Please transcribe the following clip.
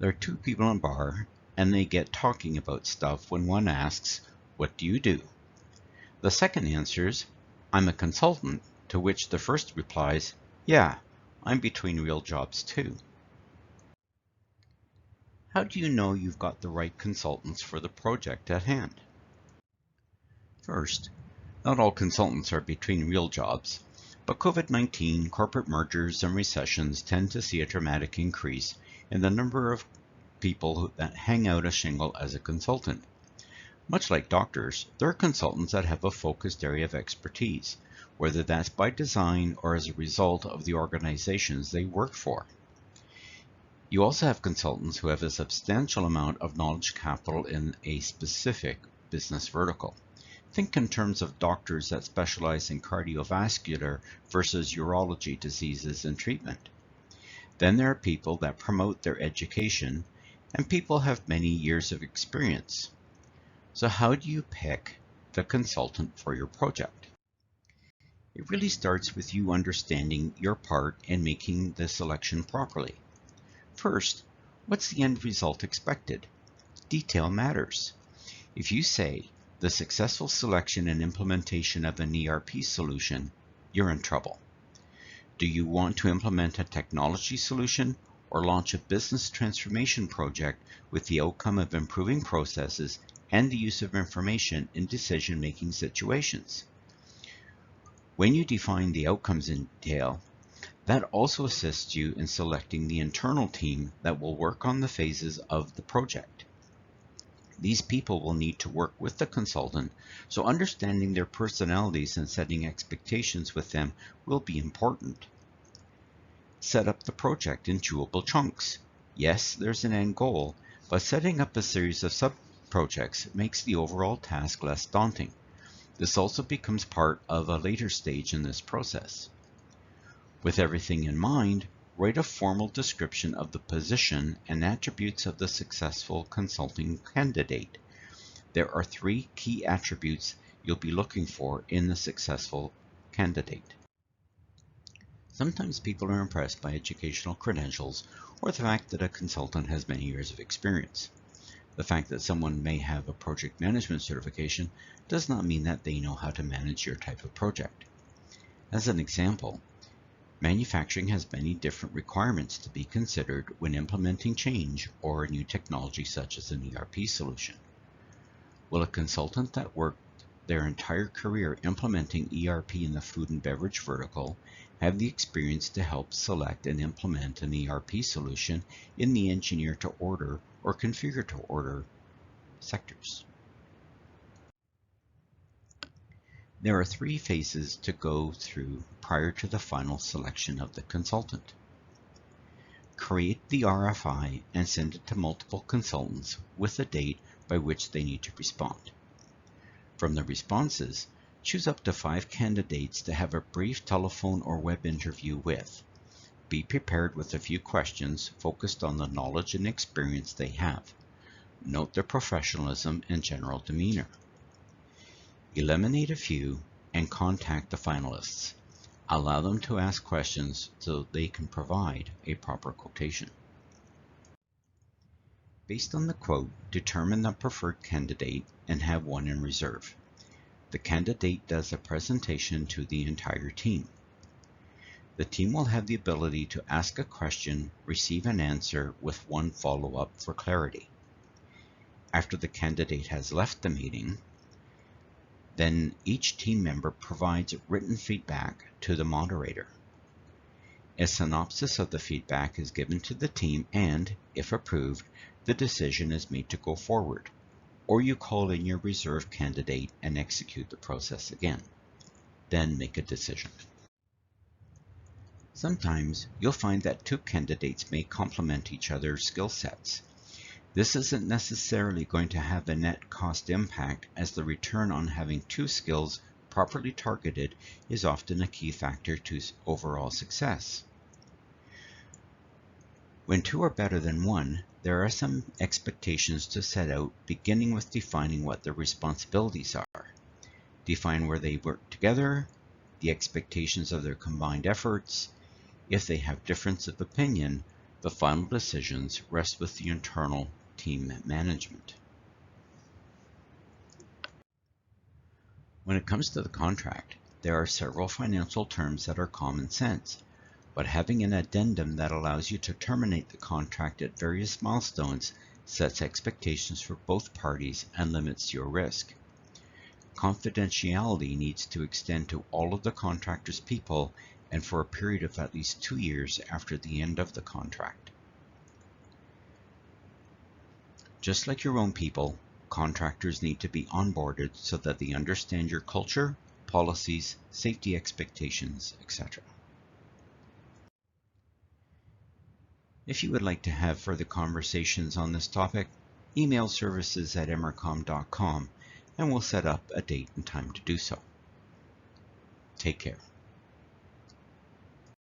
There are two people in a bar, and they get talking about stuff when one asks, "What do you do?" The second answers, "I'm a consultant," to which the first replies, "Yeah, I'm between real jobs too." How do you know you've got the right consultants for the project at hand? First, not all consultants are between real jobs, but COVID-19, corporate mergers, and recessions tend to see a dramatic increase in the number of people that hang out a shingle as a consultant. Much like doctors, there are consultants that have a focused area of expertise, whether that's by design or as a result of the organizations they work for. You also have consultants who have a substantial amount of knowledge capital in a specific business vertical. Think in terms of doctors that specialize in cardiovascular versus urology diseases and treatment. Then there are people that promote their education, and people have many years of experience. So how do you pick the consultant for your project? It really starts with you understanding your part and making the selection properly. First, what's the end result expected? Detail matters. If you say, the successful selection and implementation of an ERP solution, you're in trouble. Do you want to implement a technology solution or launch a business transformation project with the outcome of improving processes and the use of information in decision-making situations? When you define the outcomes in detail, that also assists you in selecting the internal team that will work on the phases of the project. These people will need to work with the consultant, so understanding their personalities and setting expectations with them will be important. Set up the project in chewable chunks. Yes, there's an end goal, but setting up a series of sub-projects makes the overall task less daunting. This also becomes part of a later stage in this process. With everything in mind, write a formal description of the position and attributes of the successful consulting candidate. There are 3 key attributes you'll be looking for in the successful candidate. Sometimes people are impressed by educational credentials or the fact that a consultant has many years of experience. The fact that someone may have a project management certification does not mean that they know how to manage your type of project. As an example, manufacturing has many different requirements to be considered when implementing change or a new technology such as an ERP solution. Will a consultant that worked their entire career implementing ERP in the food and beverage vertical have the experience to help select and implement an ERP solution in the engineer to order or configure to order sectors? There are 3 phases to go through prior to the final selection of the consultant. Create the RFI and send it to multiple consultants with a date by which they need to respond. From the responses, choose up to 5 candidates to have a brief telephone or web interview with. Be prepared with a few questions focused on the knowledge and experience they have. Note their professionalism and general demeanor. Eliminate a few and contact the finalists. Allow them to ask questions so they can provide a proper quotation. Based on the quote, determine the preferred candidate and have one in reserve. The candidate does a presentation to the entire team. The team will have the ability to ask a question, receive an answer with one follow-up for clarity. After the candidate has left the meeting, then each team member provides written feedback to the moderator. A synopsis of the feedback is given to the team and, if approved, the decision is made to go forward, or you call in your reserve candidate and execute the process again. Then make a decision. Sometimes you'll find that 2 candidates may complement each other's skill sets. This isn't necessarily going to have a net cost impact, as the return on having 2 skills properly targeted is often a key factor to overall success. When 2 are better than 1, there are some expectations to set out, beginning with defining what their responsibilities are. Define where they work together, the expectations of their combined efforts. If they have difference of opinion, The final decisions rest with the internal team management. When it comes to the contract, there are several financial terms that are common sense, but having an addendum that allows you to terminate the contract at various milestones sets expectations for both parties and limits your risk. Confidentiality needs to extend to all of the contractor's people and for a period of at least 2 years after the end of the contract. Just like your own people, contractors need to be onboarded so that they understand your culture, policies, safety expectations, etc. If you would like to have further conversations on this topic, email services@emercom.com and we'll set up a date and time to do so. Take care.